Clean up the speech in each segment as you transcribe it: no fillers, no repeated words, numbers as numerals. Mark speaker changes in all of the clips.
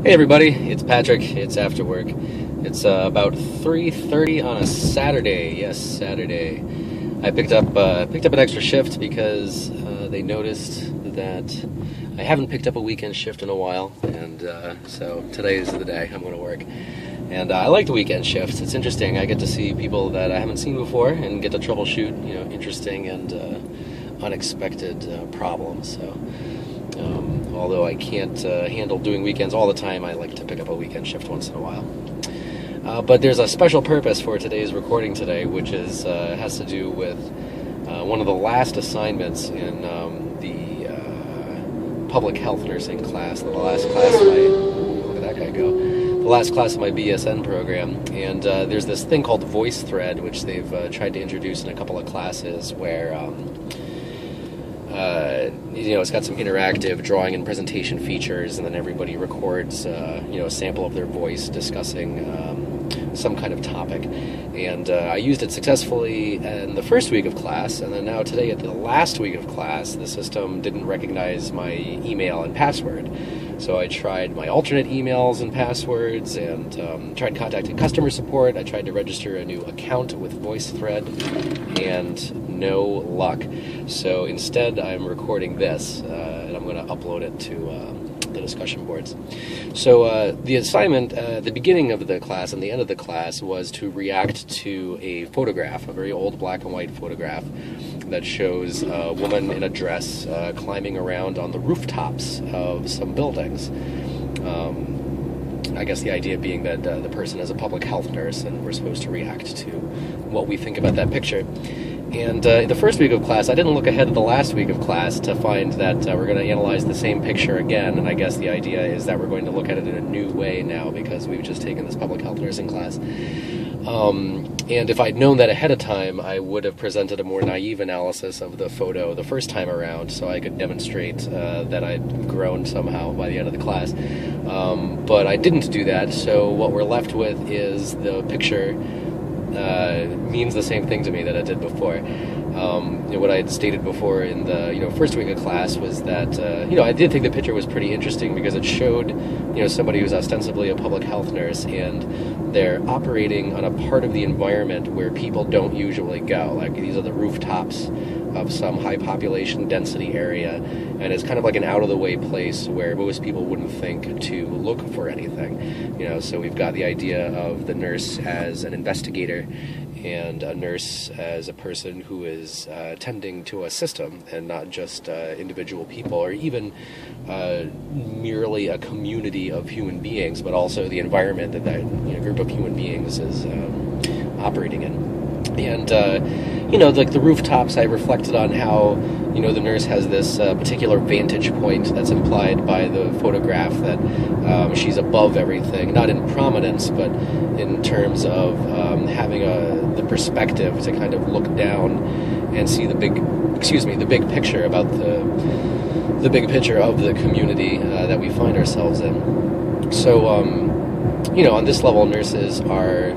Speaker 1: Hey everybody, it's Patrick. It's after work. It's about 3:30 on a Saturday. Yes, Saturday. I picked up an extra shift because they noticed that I haven't picked up a weekend shift in a while, and so today is the day I'm going to work. And I like the weekend shifts. It's interesting. I get to see people that I haven't seen before and get to troubleshoot, interesting and unexpected problems. So. Although I can't handle doing weekends all the time, I like to pick up a weekend shift once in a while. But there's a special purpose for today's recording today, which is has to do with one of the last assignments in the public health nursing class. The last class of my look at that guy go. The last class of my BSN program, and there's this thing called Voicethread, which they've tried to introduce in a couple of classes where. It's got some interactive drawing and presentation features, and then everybody records, a sample of their voice discussing some kind of topic. And I used it successfully in the first week of class, and then now today at the last week of class, the system didn't recognize my email and password. So I tried my alternate emails and passwords, and tried contacting customer support. I tried to register a new account with Voicethread, and no luck. So instead, I'm recording this, and I'm going to upload it to the discussion boards. So the assignment at the beginning of the class and the end of the class was to react to a photograph, a very old black and white photograph that shows a woman in a dress climbing around on the rooftops of some buildings. I guess the idea being that the person is a public health nurse, and we're supposed to react to what we think about that picture. And the first week of class, I didn't look ahead to the last week of class to find that we're going to analyze the same picture again, and I guess the idea is that we're going to look at it in a new way now because we've just taken this public health nursing class. And if I'd known that ahead of time, I would have presented a more naive analysis of the photo the first time around so I could demonstrate that I'd grown somehow by the end of the class. But I didn't do that, so what we're left with is the picture means the same thing to me that it did before. What I had stated before in the first week of class was that I did think the picture was pretty interesting because it showed somebody who's ostensibly a public health nurse, and they're operating on a part of the environment where people don't usually go. Like, these are the rooftops of some high population density area, and it's kind of like an out-of-the-way place where most people wouldn't think to look for anything. So we've got the idea of the nurse as an investigator and a nurse as a person who is tending to a system and not just individual people or even merely a community of human beings, but also the environment that group of human beings is operating in. And, like the rooftops, I reflected on how, the nurse has this particular vantage point that's implied by the photograph, that she's above everything, not in prominence, but in terms of having the perspective to kind of look down and see the big picture about the big picture of the community that we find ourselves in. So, on this level, nurses are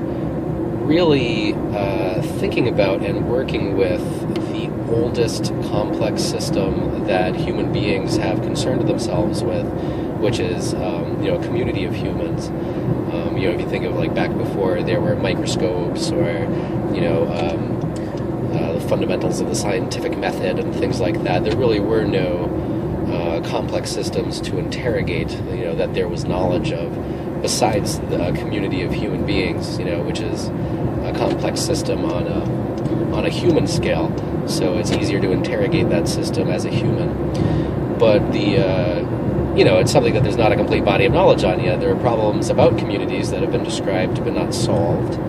Speaker 1: really thinking about and working with the oldest complex system that human beings have concerned themselves with, which is a community of humans. If you think of like back before there were microscopes or the fundamentals of the scientific method and things like that, there really were no complex systems to interrogate that there was knowledge of besides the community of human beings, which is a complex system on a human scale, so it's easier to interrogate that system as a human. But it's something that there's not a complete body of knowledge on yet. There are problems about communities that have been described but not solved,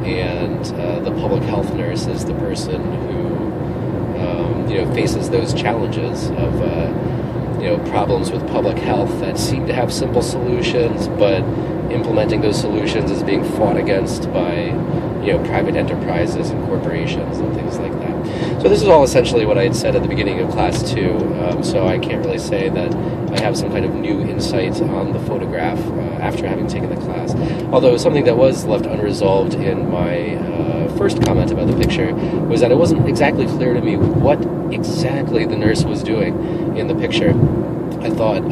Speaker 1: and the public health nurse is the person who faces those challenges of problems with public health that seem to have simple solutions, but implementing those solutions is being fought against by private enterprises and corporations and things like that. So this is all essentially what I had said at the beginning of class 2, so I can't really say that I have some kind of new insight on the photograph after having taken the class. Although something that was left unresolved in my first comment about the picture was that it wasn't exactly clear to me what exactly the nurse was doing in the picture. I thought,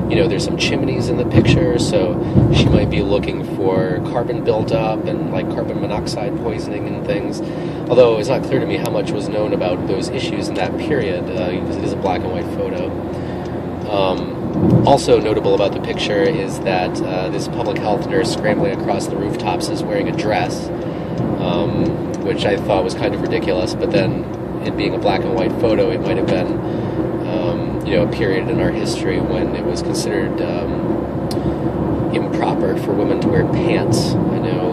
Speaker 1: there's some chimneys in the picture, so she might be looking for carbon buildup and like carbon monoxide poisoning and things. Although it's not clear to me how much was known about those issues in that period, because it is a black and white photo. Also notable about the picture is that this public health nurse scrambling across the rooftops is wearing a dress, which I thought was kind of ridiculous, but then it being a black and white photo, it might have been a period in our history when it was considered improper for women to wear pants. I know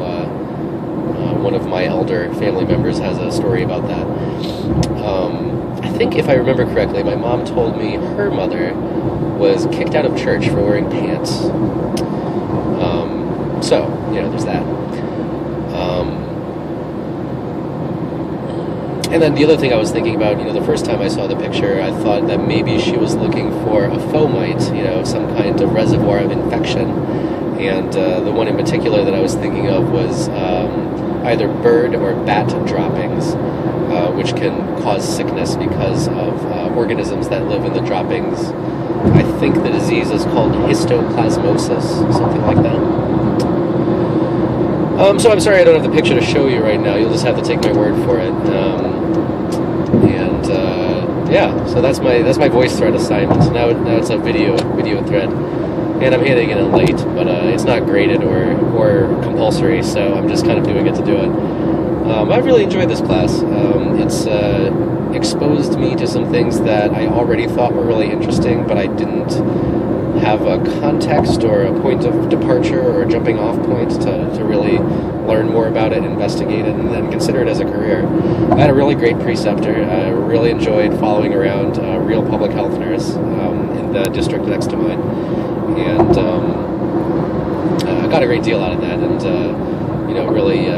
Speaker 1: one of my elder family members has a story about that. I think, if I remember correctly, my mom told me her mother was kicked out of church for wearing pants. So, there's that. And then the other thing I was thinking about, the first time I saw the picture, I thought that maybe she was looking for a fomite, some kind of reservoir of infection. And the one in particular that I was thinking of was either bird or bat droppings, which can cause sickness because of organisms that live in the droppings. I think the disease is called histoplasmosis, something like that. So I'm sorry I don't have the picture to show you right now. You'll just have to take my word for it. So that's my Voicethread assignment. Now it's a video thread, and I'm handing it in late, but it's not graded or compulsory, so I'm just kind of doing it to do it. I've really enjoyed this class. It's exposed me to some things that I already thought were really interesting, but I didn't have a context or a point of departure or a jumping off point to really learn more about it, investigate it, and then consider it as a career. I had a really great preceptor. I really enjoyed following around a real public health nurse in the district next to mine, and I got a great deal out of that, and really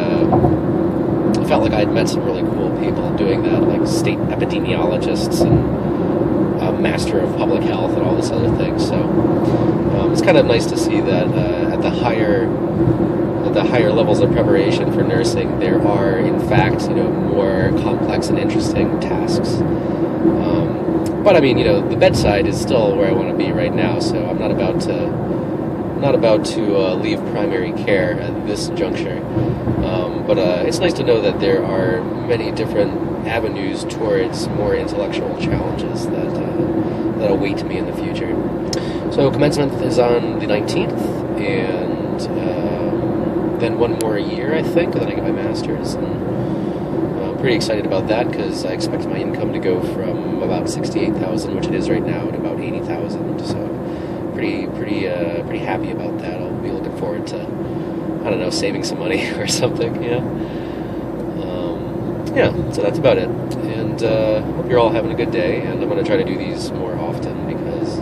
Speaker 1: felt like I'd met some really cool people doing that, like state epidemiologists and master of public health and all this other thing. So it's kind of nice to see that at the higher levels of preparation for nursing, there are in fact more complex and interesting tasks. But I mean, the bedside is still where I want to be right now, so I'm not about to leave primary care at this juncture. But it's nice to know that there are many different avenues towards more intellectual challenges that await me in the future. So commencement is on the 19th, and then one more year, I think, and then I get my master's. And I'm pretty excited about that because I expect my income to go from about $68,000, which it is right now, to about $80,000. So pretty happy about that. I'll be looking forward to, I don't know, saving some money or something. So that's about it. And hope you're all having a good day. And I'm going to try to do these more often because,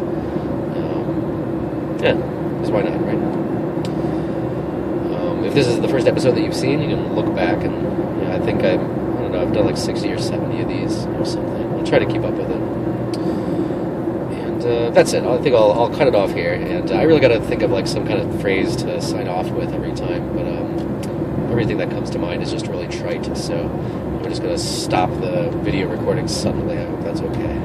Speaker 1: because why not, right? If this is the first episode that you've seen, you can look back and I think I've done like 60 or 70 of these or something. I'll try to keep up with it. And that's it. I think I'll cut it off here. And I really got to think of like some kind of phrase to sign off with every time. But everything that comes to mind is just really trite. So I'm just going to stop the video recording suddenly. I hope that's okay.